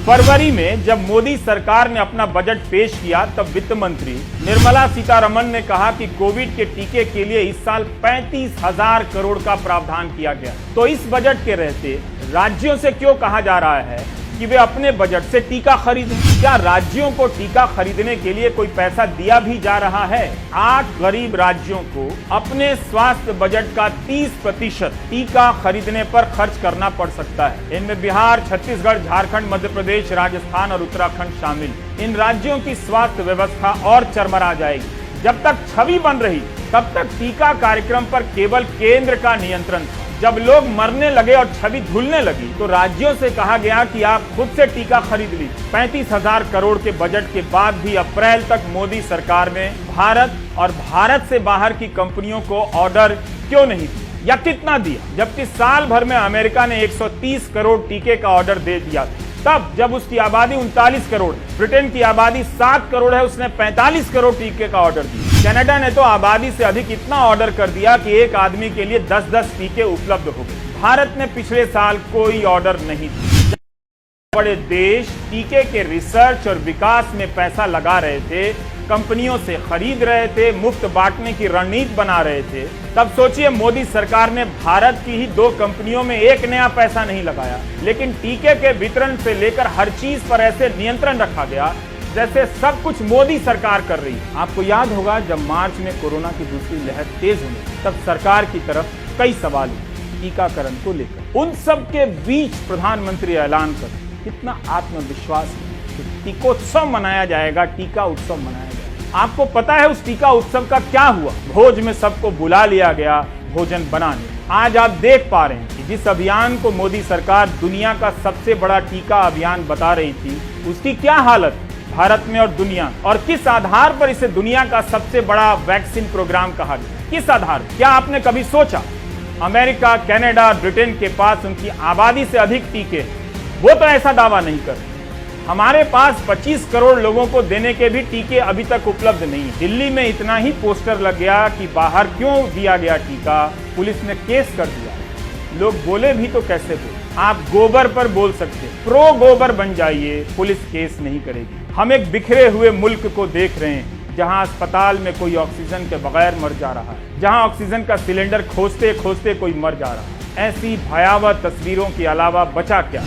फरवरी में जब मोदी सरकार ने अपना बजट पेश किया तब वित्त मंत्री निर्मला सीतारमण ने कहा कि कोविड के टीके के लिए इस साल 35,000 करोड़ का प्रावधान किया गया। तो इस बजट के रहते राज्यों से क्यों कहा जा रहा है कि वे अपने बजट से टीका खरीदें? क्या राज्यों को टीका खरीदने के लिए कोई पैसा दिया भी जा रहा है? 8 गरीब राज्यों को अपने स्वास्थ्य बजट का 30% टीका खरीदने पर खर्च करना पड़ सकता है। इनमें बिहार, छत्तीसगढ़, झारखंड, मध्य प्रदेश, राजस्थान और उत्तराखंड शामिल। इन राज्यों की स्वास्थ्य व्यवस्था और चरमरा जाएगी। जब तक छवि बन रही तब तक टीका कार्यक्रम पर केवल केंद्र का नियंत्रण था। जब लोग मरने लगे और छवि धुलने लगी तो राज्यों से कहा गया कि आप खुद से टीका खरीद लीजिए। 35,000 करोड़ के बजट के बाद भी अप्रैल तक मोदी सरकार ने भारत और भारत से बाहर की कंपनियों को ऑर्डर क्यों नहीं दिया या कितना दिया? जबकि साल भर में अमेरिका ने 130 करोड़ टीके का ऑर्डर दे दिया। तब जब उसकी आबादी 39 करोड़, ब्रिटेन की आबादी 7 करोड़ है, उसने 45 करोड़ टीके का ऑर्डर दिया। कनाडा ने तो आबादी से अधिक इतना ऑर्डर कर दिया कि एक आदमी के लिए 10-10 टीके उपलब्ध हो गए। भारत ने पिछले साल कोई ऑर्डर नहीं दिया। बड़े देश टीके के रिसर्च और विकास में पैसा लगा रहे थे, कंपनियों से खरीद रहे थे, मुफ्त बांटने की रणनीति बना रहे थे। तब सोचिए मोदी सरकार ने भारत की ही 2 कंपनियों में एक नया पैसा नहीं लगाया, लेकिन टीके के वितरण से लेकर हर चीज पर ऐसे नियंत्रण रखा गया जैसे सब कुछ मोदी सरकार कर रही है। आपको याद होगा जब मार्च में कोरोना की दूसरी लहर तेज हुई तब सरकार की तरफ कई सवाल हुए टीकाकरण को लेकर। उन सब के बीच प्रधानमंत्री ऐलान कर कितना आत्मविश्वास है कि टीकोत्सव मनाया जाएगा, टीका उत्सव मनाया जाएगा। आपको पता है उस टीका उत्सव का क्या हुआ? भोज में सबको बुला लिया गया भोजन बनाने। आज आप देख पा रहे हैं कि जिस अभियान को मोदी सरकार दुनिया का सबसे बड़ा टीका अभियान बता रही थी, उसकी क्या हालत भारत में और दुनिया, और किस आधार पर इसे दुनिया का सबसे बड़ा वैक्सीन प्रोग्राम कहा गया? किस आधार? क्या आपने कभी सोचा अमेरिका, कनाडा, ब्रिटेन के पास उनकी आबादी से अधिक टीके, वो तो ऐसा दावा नहीं कर। हमारे पास 25 करोड़ लोगों को देने के भी टीके अभी तक उपलब्ध नहीं। दिल्ली में इतना ही पोस्टर लग गया कि बाहर क्यों दिया गया टीका, पुलिस ने केस कर दिया। लोग बोले भी तो कैसे बोले? आप गोबर पर बोल सकते, प्रो गोबर बन जाइए, पुलिस केस नहीं करेगी। हम एक बिखरे हुए मुल्क को देख रहे हैं जहां अस्पताल में कोई ऑक्सीजन के बगैर मर जा रहा है, जहां ऑक्सीजन का सिलेंडर खोजते खोजते कोई मर जा रहा है। ऐसी भयावह तस्वीरों के अलावा बचा क्या?